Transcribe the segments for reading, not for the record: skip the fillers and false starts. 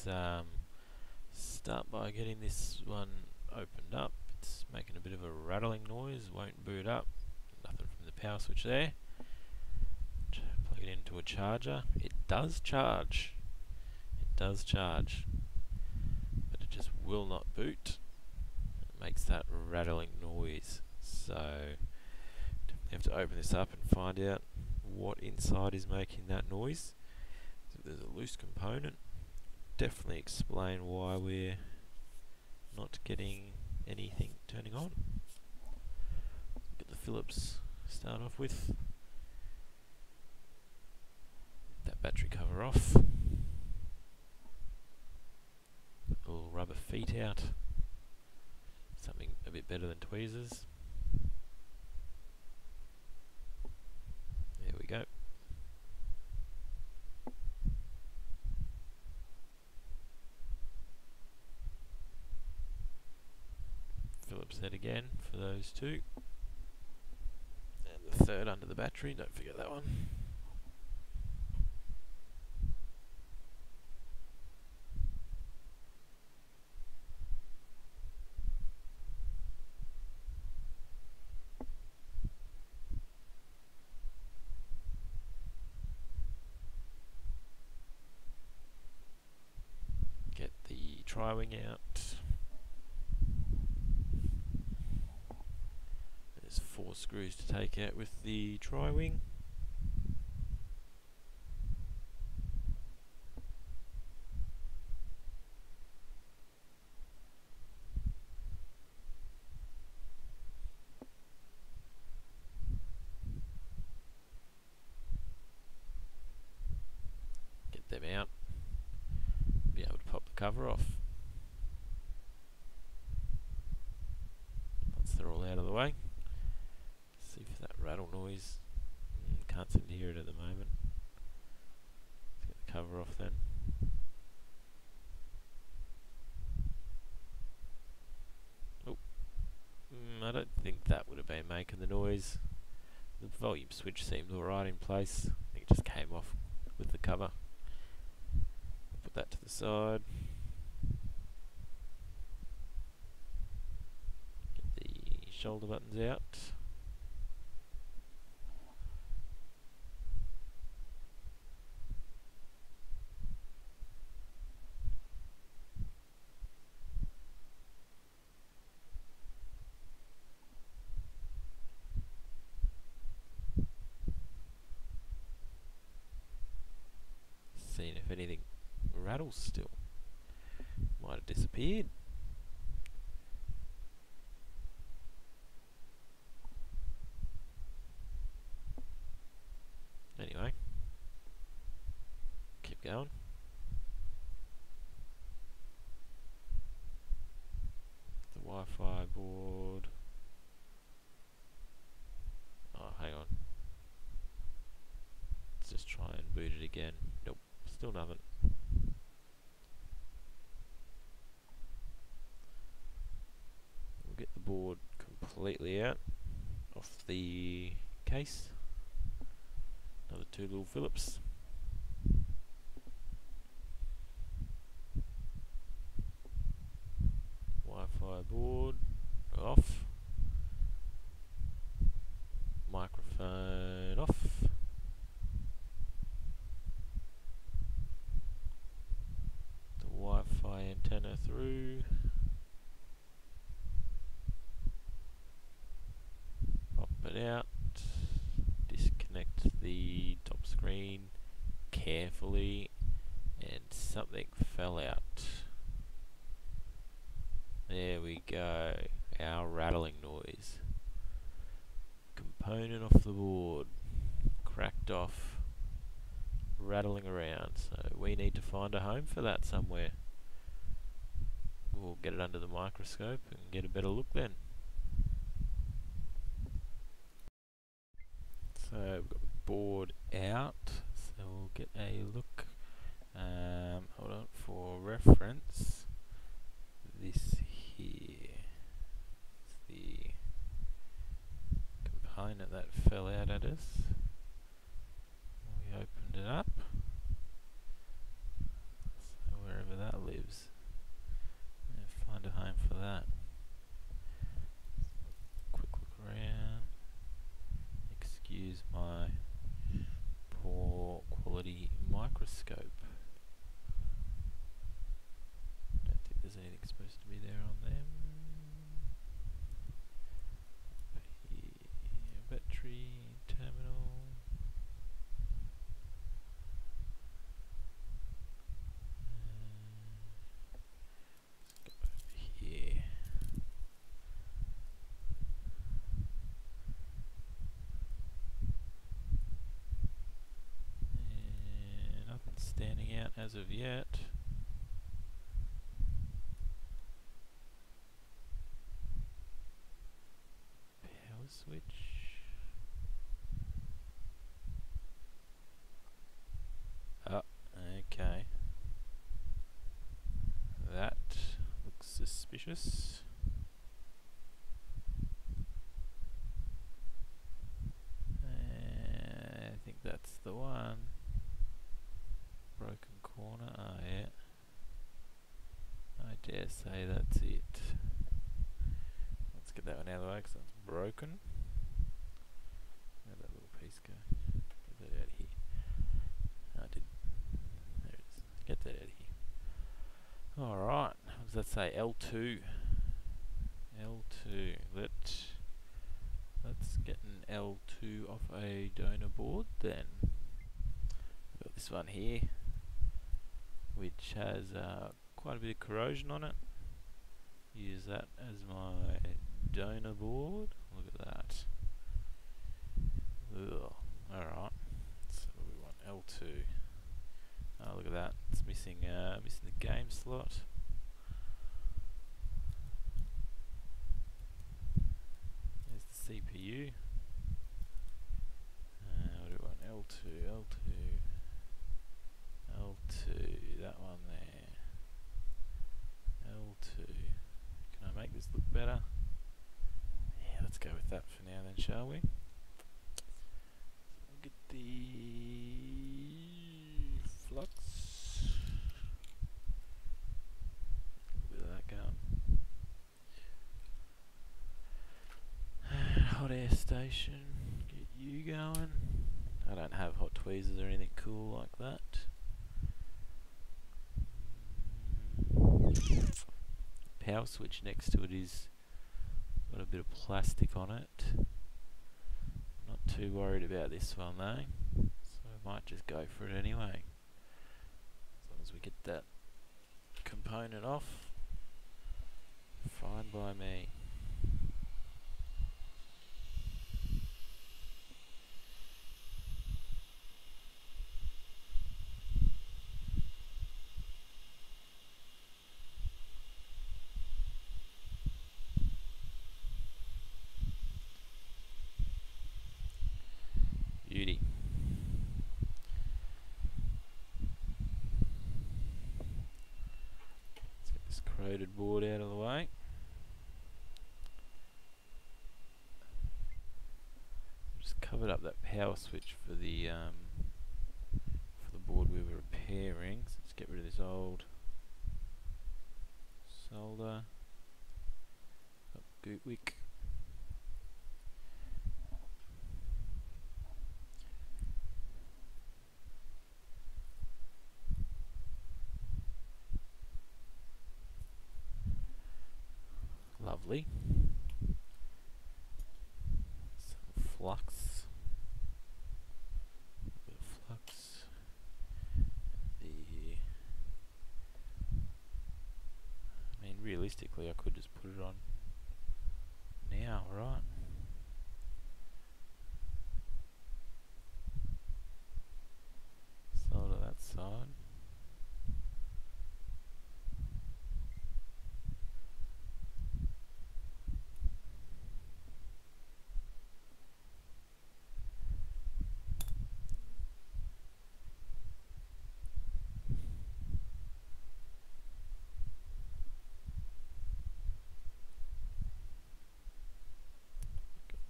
let's start by getting this one opened up. It's making a bit of a rattling noise, won't boot up. Nothing from the power switch there. Plug it into a charger. It does charge. It does charge. But it just will not boot. It makes that rattling noise. So definitely have to open this up and find out what inside is making that noise. So if there's a loose component, definitely explain why we're not getting anything turning on. Get the Phillips start off with. That battery cover off. Little rubber feet out. Something a bit better than tweezers. There we go. Phillips head again for those two. And the third under the battery, don't forget that one. Get the tri-wing out. There's 4 screws to take out with the tri-wing. Get them out. Be able to pop the cover off. Once they're all out of the way. See if that rattle noise. Can't seem to hear it at the moment. Let's get the cover off then. Oh, I don't think that would have been making the noise. The volume switch seemed alright in place. I think it just came off with the cover. Put that to the side. Get the shoulder buttons out. Seeing if anything rattles still. Might have disappeared. Anyway, keep going. The Wi-Fi board. Oh, hang on. Let's just try and boot it again. Nope, still nothing. We'll get the board completely out off the case. Another 2 little Phillips. Wi-Fi board off. Microphone off. The Wi-Fi antenna through. Pop it out. Disconnect the top screen carefully, and something fell out. There we go. Our rattling noise. Component off the board. Cracked off. Rattling around. So we need to find a home for that somewhere. We'll get it under the microscope and get a better look then. So we've got the board out, so we'll get a look. Hold on, for reference, this here is the component that fell out at us. We opened it up, so wherever that that. Quick look around. Excuse my poor quality microscope. Don't think there's anything supposed to be there on them. Here, battery, terminal. Let's go over here. And nothing standing out as of yet. Power switch. Oh, okay. That looks suspicious. I think that's the one. Broken corner, oh yeah. I dare say that's it. Let's get that one out of the way because it's broken. Where'd that little piece go? Get that out of here. I did. There it is. Get that out of here. Alright, what does that say? L2. L2. Let's get an L2 off a donor board then. We've got this one here, which has quite a bit of corrosion on it. Use that as my donor board. Look at that. Ugh. Alright. So we want L2. Oh, look at that. It's missing the game slot. There's the CPU. What do we want? L2, L2, that one there. L2. Can I make this look better? Yeah, let's go with that for now then, shall we? So we'll get the flux. Look at that going. Hot air station. Get you going. I don't have hot tweezers or anything cool like that. Power switch next to it is got a bit of plastic on it. Not too worried about this one though, so I might just go for it anyway. As long as we get that component off, fine by me. Beauty. Let's get this corroded board out of the way. Just covered up that power switch for the board we were repairing. So let's get rid of this old solder. Gootwick. Lovely. Some flux. A bit of flux. I mean, realistically, I could just put it on now, right? Solder that side.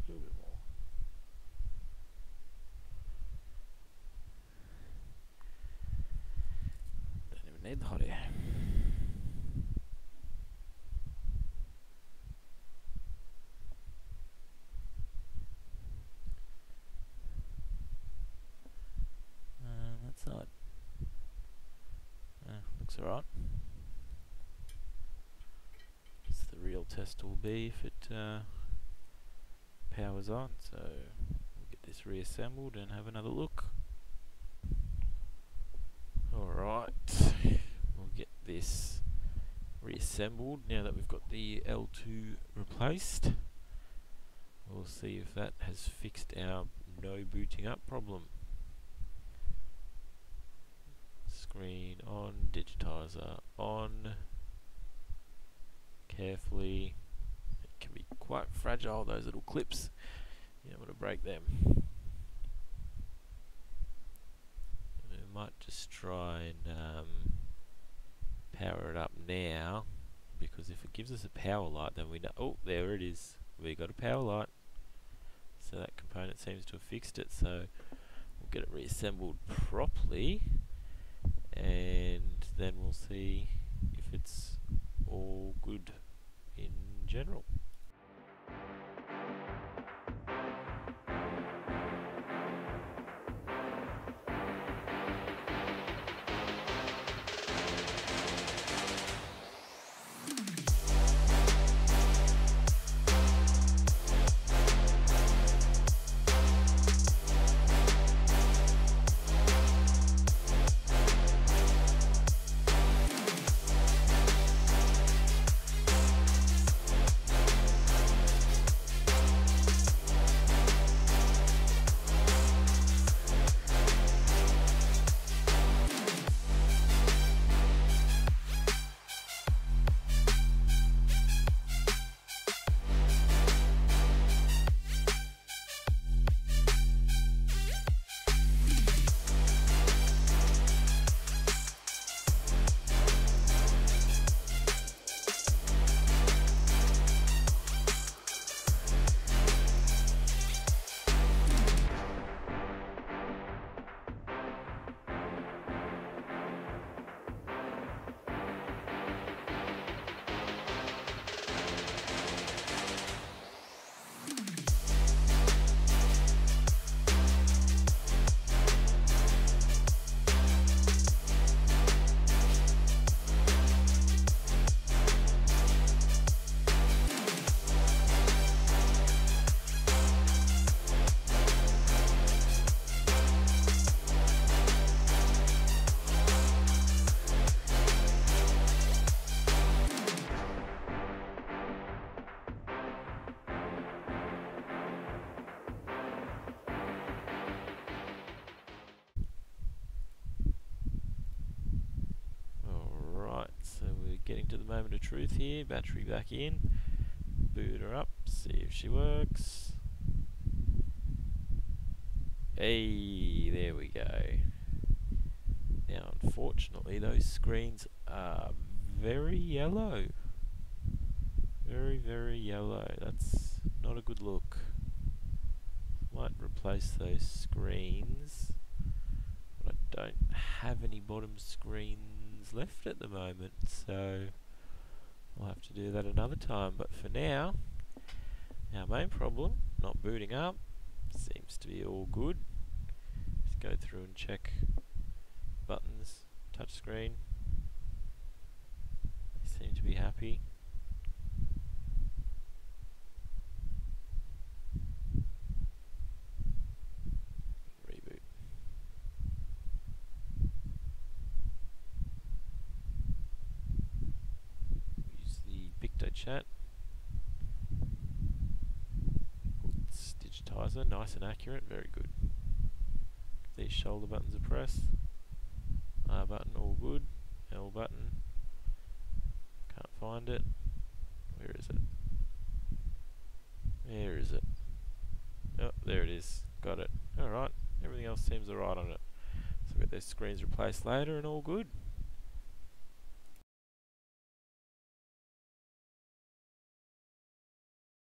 A little bit more. Don't even need the hot air. alright. Guess the real test will be if it powers on, so we'll get this reassembled and have another look. Alright, we'll get this reassembled now that we've got the L2 replaced. We'll see if that has fixed our no booting up problem. Screen on, digitizer on. Carefully. It can be quite fragile, those little clips. You don't want to break them. We might just try and power it up now, because if it gives us a power light, then we know. Oh, there it is. We got a power light. So that component seems to have fixed it. So we'll get it reassembled properly, and then we'll see if it's all good in general. Getting to the moment of truth here. Battery back in. Boot her up. See if she works. Hey, there we go. Now, unfortunately, those screens are very yellow. Very, very yellow. That's not a good look. Might replace those screens. But I don't have any bottom screens left at the moment, so I'll have to do that another time. But for now, our main problem, not booting up, seems to be all good. Just go through and check buttons, touchscreen. They seem to be happy. Reboot. Use the PictoChat. It's digitizer, nice and accurate, very good. These shoulder buttons are pressed. R button, all good. L button, can't find it. Where is it? Where is it? Oh, there it is. Got it. Alright, everything else seems alright on it. So we'll get those screens replaced later and all good.